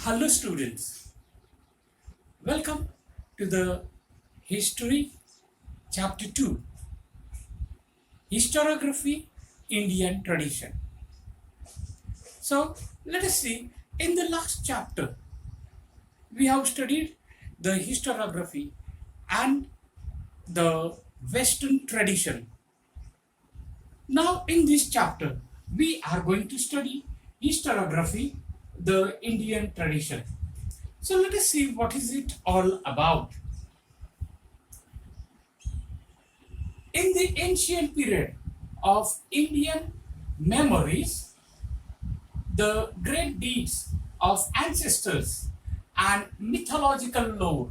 Hello students, welcome to the History Chapter 2, Historiography, Indian Tradition. So let us see, in the last chapter we have studied the historiography and the Western tradition. Now in this chapter we are going to study historiography, the Indian tradition. So let us see what is it all about. In the ancient period of Indian memories, the great deeds of ancestors and mythological lore,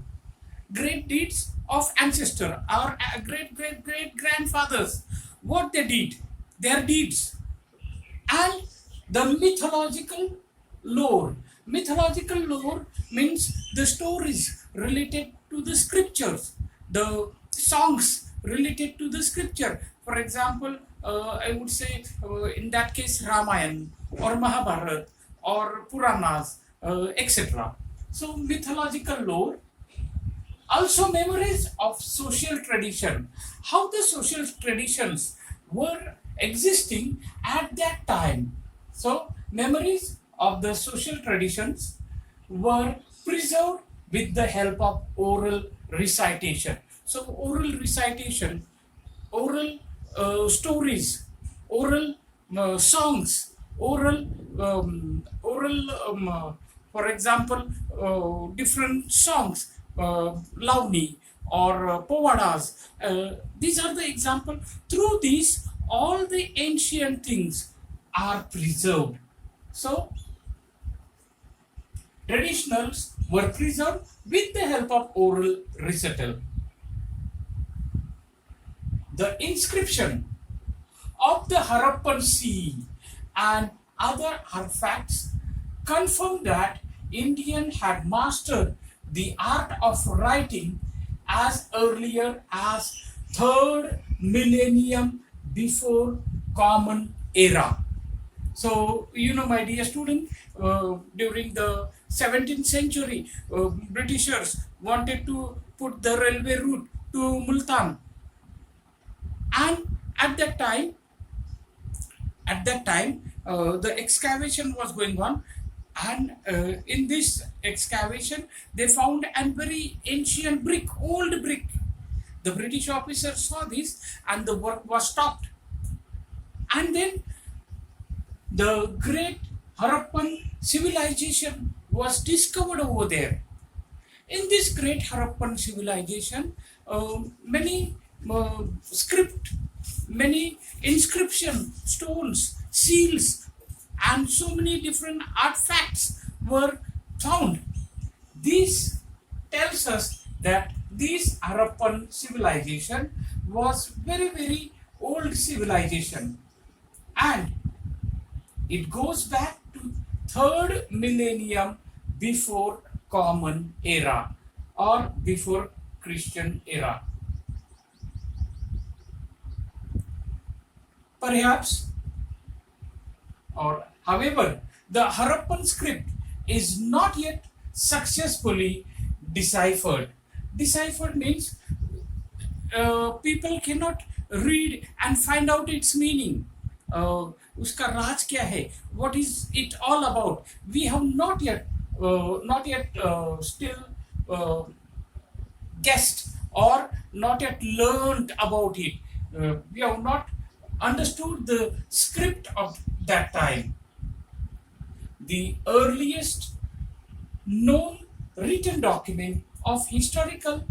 great deeds of ancestor, our great great great grandfathers, what they did, their deeds, and the mythological lore. Mythological lore means the stories related to the scriptures, the songs related to the scripture. For example, I would say in that case Ramayana or Mahabharata or Puranas, etc. So mythological lore, also memories of social tradition, how the social traditions were existing at that time. So memories of the social traditions were preserved with the help of oral recitation. So oral recitation, oral stories, oral songs, oral, for example, different songs, Lavani or Povadas. These are the example. Through these, all the ancient things are preserved. So traditionals were preserved with the help of oral recital. The inscription of the Harappan seal and other artifacts confirm that Indian had mastered the art of writing as earlier as 3rd millennium before Common Era. So, my dear student, during the 17th century, Britishers wanted to put the railway route to Multan, and at that time, the excavation was going on, and in this excavation they found a very ancient brick, old brick. The British officers saw this and the work was stopped, and then the great Harappan civilization was discovered over there. In this great Harappan civilization, many script, many inscription, stones, seals, and so many different artifacts were found. This tells us that this Harappan civilization was very, very old civilization, and it goes back to 3rd millennium before Common Era or before Christian era. Perhaps, or however, the Harappan script is not yet successfully deciphered. Deciphered means people cannot read and find out its meaning. उसका राज क्या है? What is it all about? We have not yet still guessed or not yet learned about it. We have not understood the script of that time. The earliest known written document of historical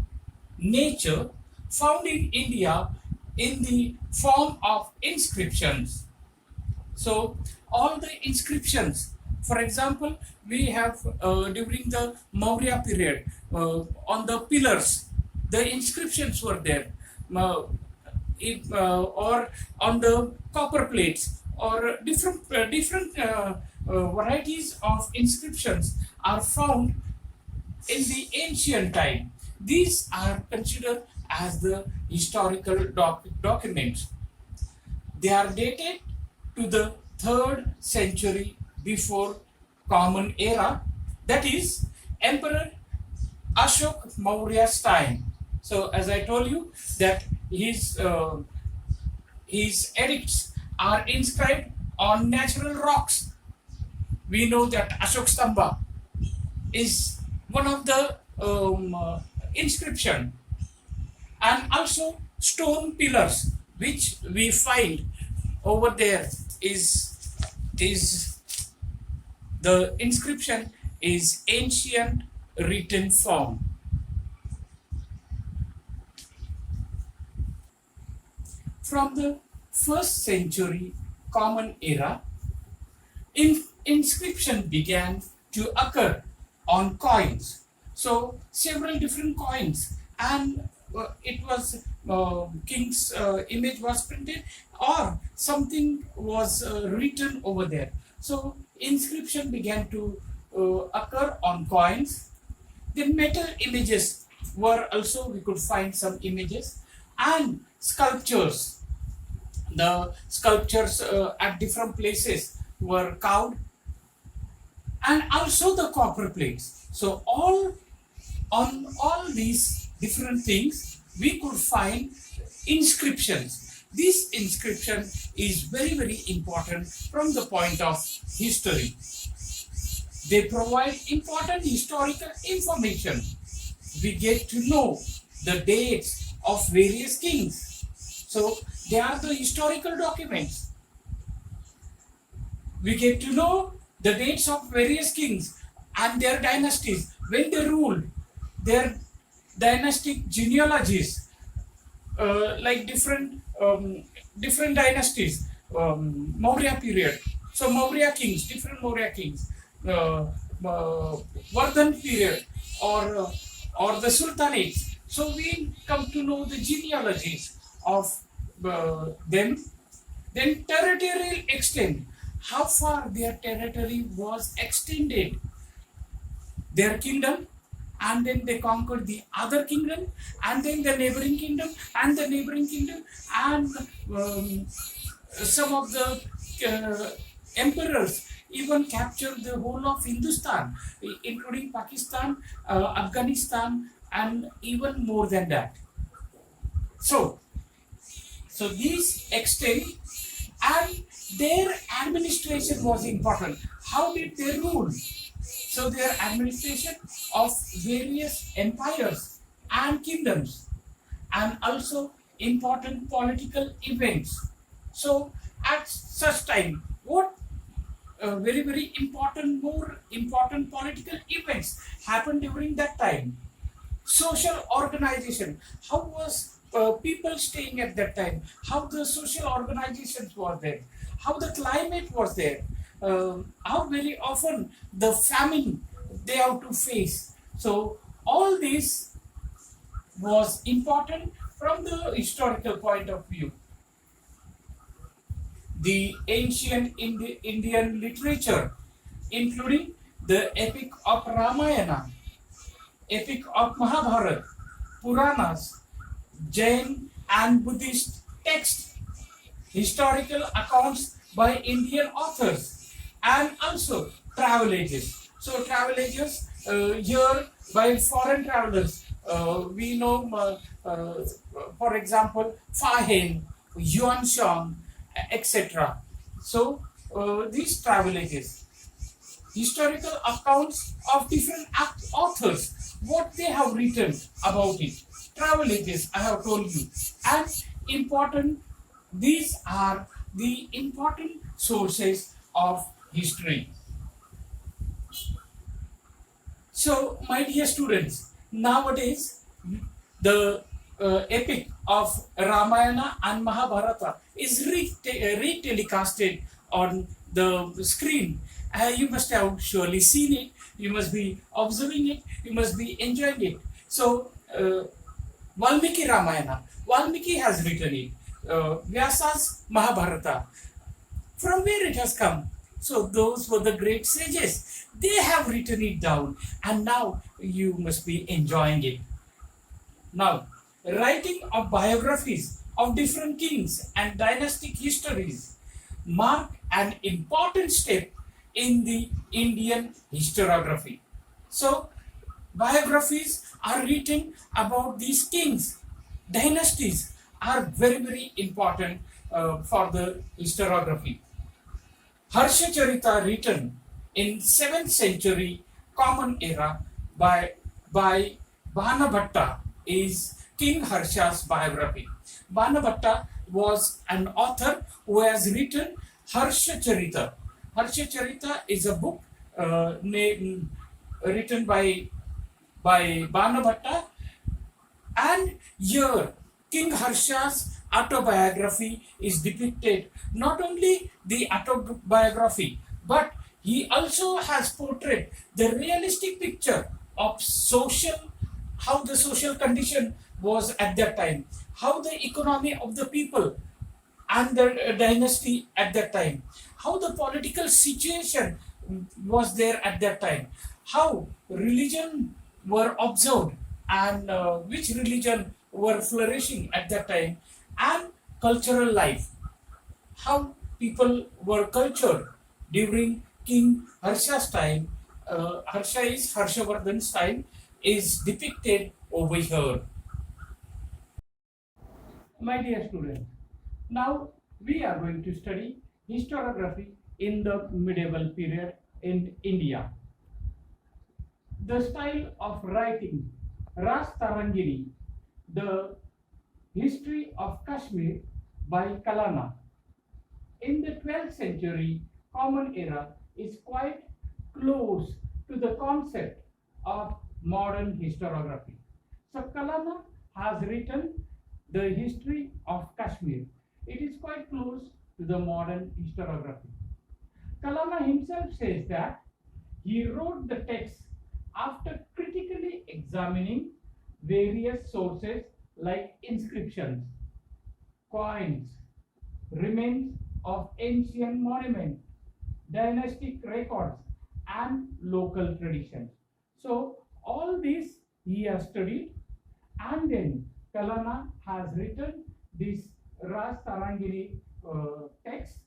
nature found in India in the form of inscriptions. So all the inscriptions, for example, we have during the Maurya period, on the pillars, the inscriptions were there. Or on the copper plates, or different varieties of inscriptions are found in the ancient time. These are considered as the historical documents. They are dated to the 3rd century before Common Era, That is Emperor Ashok Maurya's time. So as I told you that his edicts are inscribed on natural rocks. We know that Ashok Stamba is one of the inscription, and also stone pillars which we find over there is the inscription is ancient written form. From the 1st century Common Era, inscription began to occur on coins. So several different coins, and it was king's image was printed, or something was written over there. So inscription began to occur on coins. Then metal images were also, we could find some images, and sculptures. The sculptures at different places were carved, and also the copper plates. So on all these different things we could find inscriptions. This inscription is very, very important from the point of history. They provide important historical information. We get to know the dates of various kings. So they are the historical documents. We get to know the dates of various kings and their dynasties, when they ruled, their dynastic genealogies, like different dynasties, Maurya period. So Maurya kings, different Maurya kings, Vardhan period, or the sultanates. So we come to know the genealogies of them. Then territorial extent, how far their territory was extended, their kingdom, and then they conquered the other kingdom, and then the neighboring kingdom, and the neighboring kingdom, and some of the emperors even captured the whole of Hindustan, including Pakistan, Afghanistan, and even more than that. So these extend, and their administration was important. How did they rule? So their administration of various empires and kingdoms, and also important political events. So at such time, what very, very important, more important political events happened during that time? Social organization. How was people staying at that time? How the social organizations were there? How the climate was there? How very often the famine they have to face. So all this was important from the historical point of view. The ancient Indian literature, including the epic of Ramayana, epic of Mahabharata, Puranas, Jain and Buddhist texts, historical accounts by Indian authors, and also travel ages. So travel ages here by foreign travelers. We know, for example, Fa Heng, Yuan Shang, etc. So these travel ages, historical accounts of different authors, what they have written about it. Travel ages, I have told you, and important. These are the important sources of history. So, my dear students, nowadays the epic of Ramayana and Mahabharata is re-telecasted on the screen. You must have surely seen it, you must be observing it, you must be enjoying it. So, Valmiki Ramayana, Valmiki has written it. Vyasa's Mahabharata, from where it has come? So those were the great sages. They have written it down, and now you must be enjoying it. Now, writing of biographies of different kings and dynastic histories mark an important step in the Indian historiography. So biographies are written about these kings, dynasties are very, very important for the historiography. Harshacharita, written in 7th century Common Era by Banabhatta, is King Harsha's biography. Banabhatta was an author who has written Harshacharita. Harshacharita is a book written by Banabhatta, and here, King Harsha's autobiography is depicted. Not only the autobiography, but he also has portrayed the realistic picture of how the social condition was at that time, how the economy of the people and the dynasty at that time, how the political situation was there at that time, how religion were observed, and which religion were flourishing at that time, and cultural life, how people were cultured during King Harsha's time. Harsha is Harshavardhan's time, is depicted over here. My dear students, now we are going to study historiography in the medieval period in India. The style of writing, Ras Tarangini, the history of Kashmir by Kalana. In the 12th century Common Era is quite close to the concept of modern historiography. So Kalana has written the history of Kashmir. It is quite close to the modern historiography. Kalana himself says that he wrote the text after critically examining various sources like inscriptions, coins, remains of ancient monuments, dynastic records, and local traditions. So all these he has studied, and then Kalana has written this Ras Tarangini text,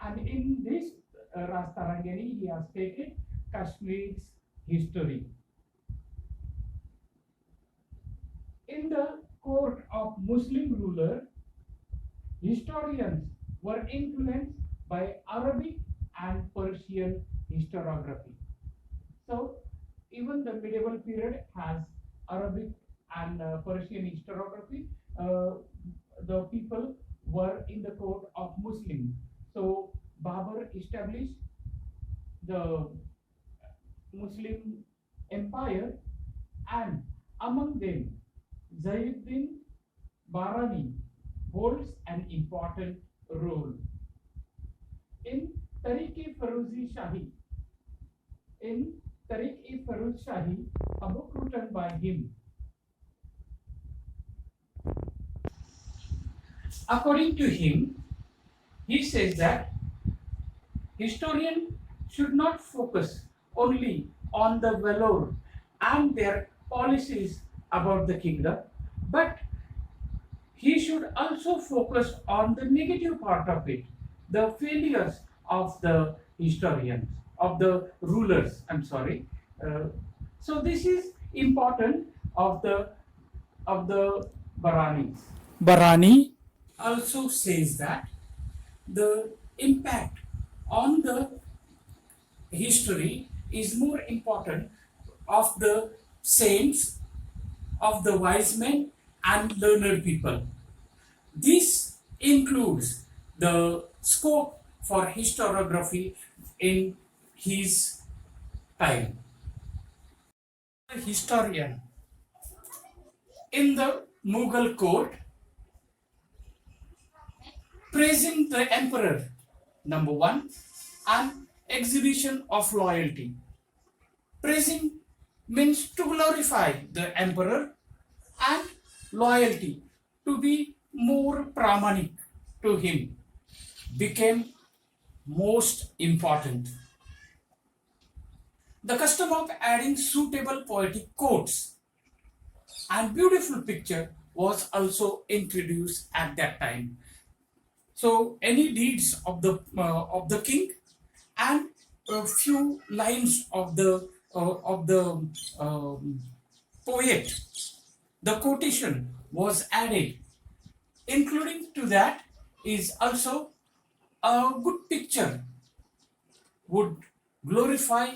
and in this Ras Tarangini he has stated Kashmir's history. In the court of Muslim ruler, historians were influenced by Arabic and Persian historiography. So even the medieval period has Arabic and Persian historiography. The people were in the court of Muslim. So Babur established the Muslim empire, and among them Zainuddin Barani holds an important role. In Tariq-e-Firuz Shahi, a book written by him, according to him, he says that historians should not focus only on the valor and their policies about the kingdom, but he should also focus on the negative part of it, the failures of the historians, of the rulers. I'm sorry. So this is important of the Barani. Barani also says that the impact on the history is more important of the saints, of the wise men and learned people. This includes the scope for historiography in his time. A historian in the Mughal court praising the emperor, number one, and exhibition of loyalty. Praising means to glorify the emperor, and loyalty, to be more pramanik to him, became most important. The custom of adding suitable poetic quotes and beautiful picture was also introduced at that time. So any deeds of the king and a few lines of the of the poet, the quotation was added. Including to that is also a good picture would glorify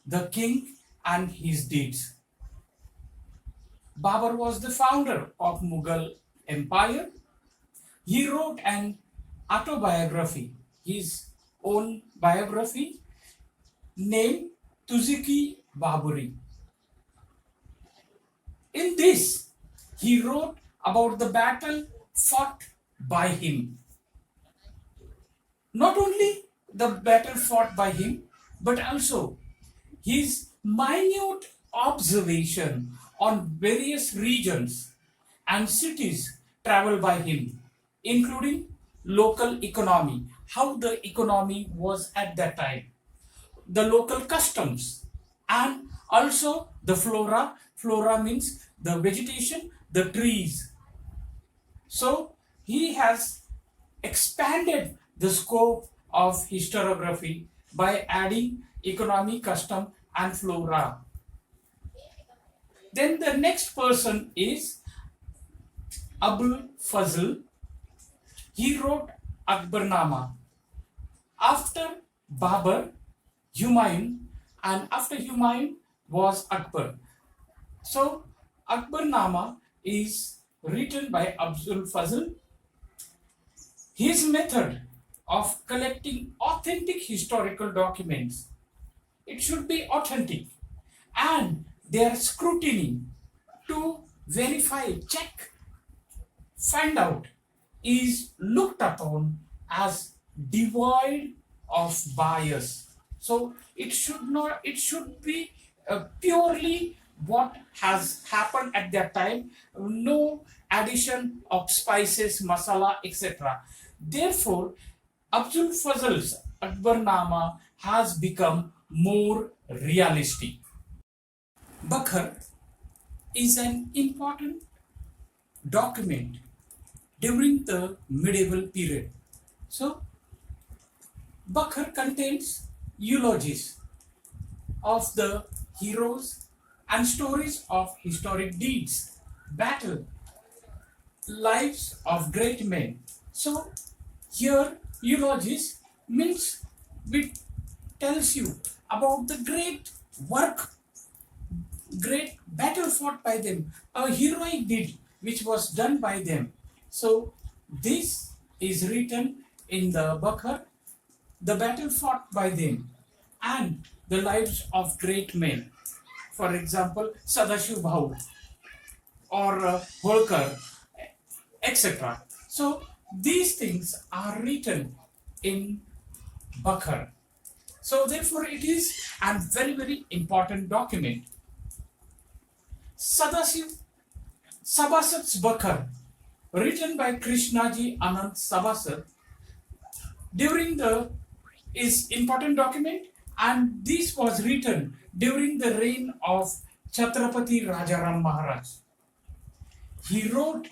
the king and his deeds. Babur was the founder of Mughal Empire. He wrote an autobiography, his own biography, named Tuziki Baburi. In this, he wrote about the battle fought by him. Not only the battle fought by him, but also his minute observation on various regions and cities traveled by him, including local economy, how the economy was at that time, the local customs, and also the flora. Flora means the vegetation, the trees. So he has expanded the scope of historiography by adding economy, custom, and flora. Then the next person is Abul Fazl. He wrote Akbarnama. After Babur, Humayun, and after Humayun was Akbar. So Akbarnama is written by Abul Fazl. His method of collecting authentic historical documents, it should be authentic, and their scrutiny to verify, check, find out is looked upon as devoid of bias. So it should be purely what has happened at that time, no addition of spices, masala, etc. Therefore, Abdul Fazl's Akbarnama has become more realistic. Bakhar is an important document during the medieval period. So, Bakhar contains eulogies of the heroes and stories of historic deeds, battle, lives of great men. So, here eulogies means it tells you about the great work, great battle fought by them, a heroic deed which was done by them. So this is written in the Bakhar, the battle fought by them and the lives of great men. For example, Sadashiv Bhau or Holkar, etc. So these things are written in Bakhar. So therefore it is a very, very important document. Sadashiv Sabasat's Bakhar, written by Krishnaji Anand Sabasat, during the is important document, and this was written during the reign of Chhatrapati Rajaram Maharaj. He wrote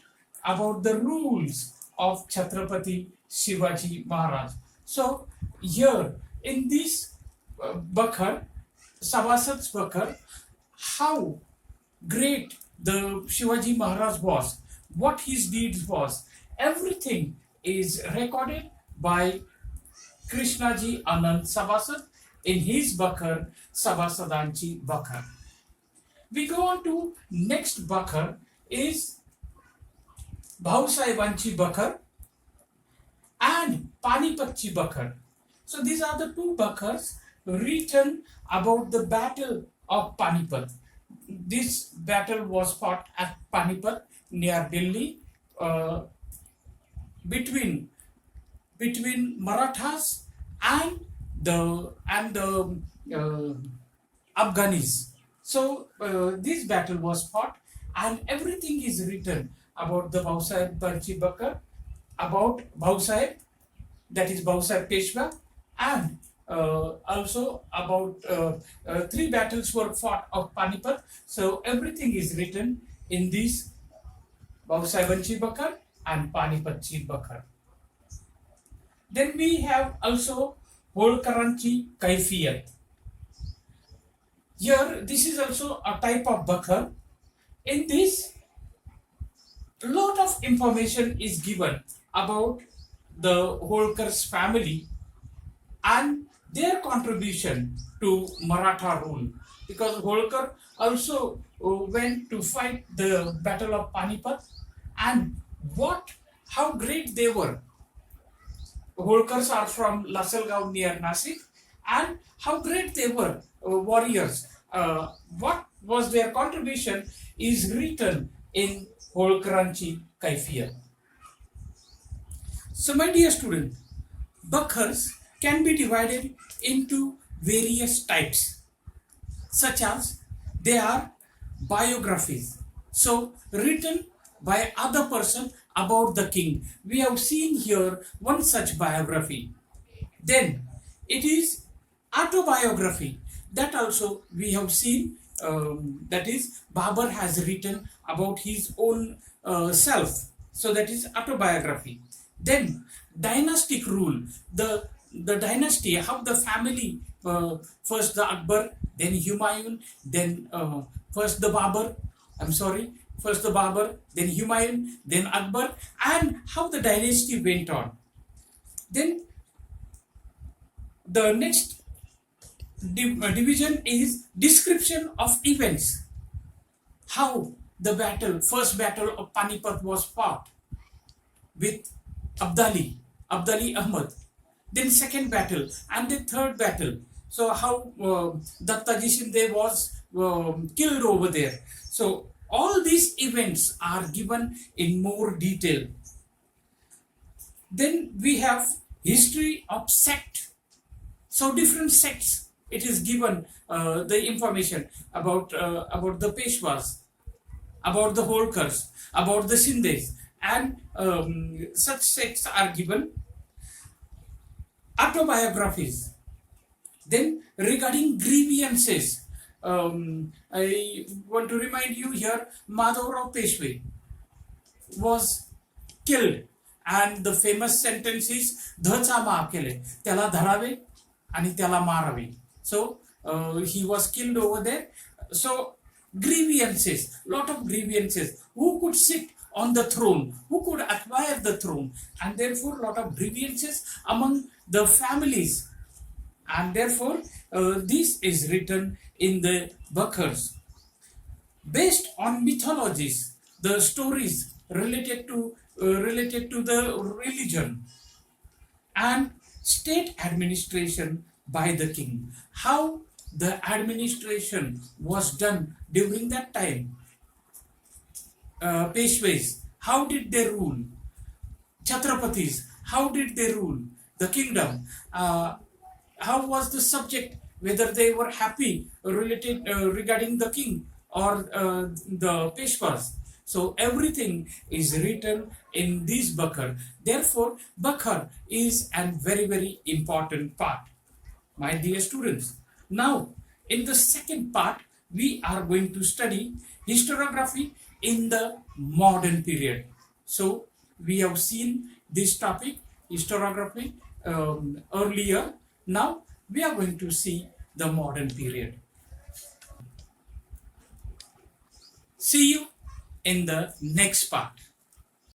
about the rules of Chhatrapati Shivaji Maharaj. So here in this Bakhar, Sabasat's Bakhar, how great the Shivaji Maharaj was, what his deeds was, everything is recorded by Krishnaji Anand Sabasat in his Bakhar, Sabasadanchi Bakhar. We go on to next Bakhar is Bhausahebanchi Bakhar and Panipatchi Bakhar. So these are the two Bakhars written about the battle of Panipat. This battle was fought at Panipat near Delhi between Marathas and the Afghanis. So this battle was fought, and everything is written about the Bhausaheb Bakhar, about Bhausaheb, that is Bhausaheb Peshwa, and also about three battles were fought of Panipat. So everything is written in this Bhausahebanchi Bakhar and Panipatchi Bakhar. Then we have also Holkaranchi Kaifiyat. Here, this is also a type of Bakar. In this, a lot of information is given about the Holkar's family and their contribution to Maratha rule, because Holkar also went to fight the Battle of Panipat, and what how great they were. Holkars are from Lasalgaon near Nasik, and how great they were, warriors. What was their contribution is written in Holkaranchi Kaifia. So, my dear student, Bakhars can be divided into various types, such as they are biographies. So, written by other person about the king. We have seen here one such biography. Then it is autobiography. That also we have seen. That is, Babur has written about his own self. So that is autobiography. Then dynastic rule. The dynasty, how the family, first the Akbar, then Humayun, then first the Babur. I'm sorry, first the Babur, then Humayun, then Akbar, and how the dynasty went on. Then the next division is description of events. How the first battle of Panipat was fought with Abdali Ahmad. Then second battle and the third battle. So how Dattaji Shinde was killed over there. So all these events are given in more detail. Then we have history of sect. So different sects, it is given the information about the Peshwas, about the Holkars, about the Sindhs, and such sects are given. Autobiographies. Then regarding grievances, I want to remind you here, Madhavrao Peshwe was killed, and the famous sentence is dhacha मा केले, त्याला धरावे आणि त्याला मारावे. So he was killed over there. So grievances, lot of grievances. Who could sit on the throne? Who could acquire the throne? And therefore, lot of grievances among the families. And therefore, this is written in the Bakhars. Based on mythologies, the stories related to the religion and state administration by the king. How the administration was done during that time. Peshwas, how did they rule? Chhatrapatis, how did they rule the kingdom? How was the subject, whether they were happy regarding the king or the Peshwas. So everything is written in this Bakhar. Therefore, Bakhar is a very, very important part, my dear students. Now, in the second part, we are going to study historiography in the modern period. So, we have seen this topic, historiography, earlier. Now, we are going to see the modern period. See you in the next part.